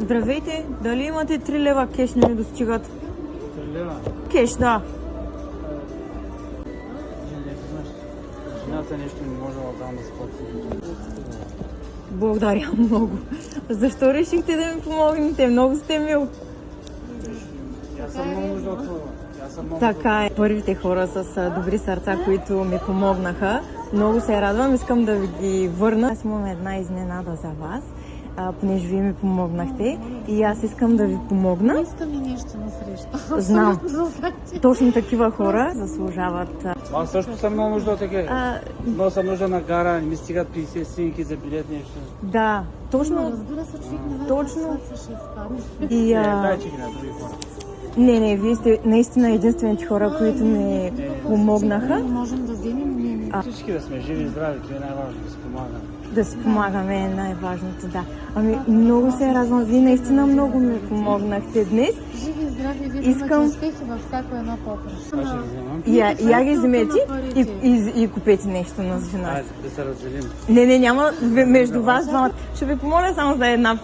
Здравейте, дали имате 3 лева кеш, не ми достигат? 3 лева? Кеш, да. Жената нещо не можела там да сплати. Благодаря много. Защо решихте да ми помогнете? Много сте мил. Аз съм много нужда от това. Така е. Първите хора с добри сърца, които ми помогнаха. Много се радвам, искам да ви ги върна. Аз имам една изненада за вас, понеже вие ми помогнахте и аз искам да ви помогна. Искам и нещо на среща. Знам. Точно такива хора заслужават. Аз също съм много нужда от такива. Но съм нужда на гара, не ми стигат 50 синки за билет нещо. Да, точно. Разбира се, човек не Точно. ще изпадне. И, Дай, че ги на други хора. не, вие сте наистина единствените хора, които ми помогнаха. Не можем да вземем мнение. Всички да сме живи и здрави, това е най-важно, да се помагаме. Да си помагаме е най-важното, да. Ами, много се радвам. Вие наистина много ми помогнахте днес. Живи и здрави, вие имате успехи във всяко едно попреще. Това ще ги вземам. Я ги вземете и купете нещо на жена. Айде, да се разделим. Не, няма между вас двамата. Ще ви помоля само за една.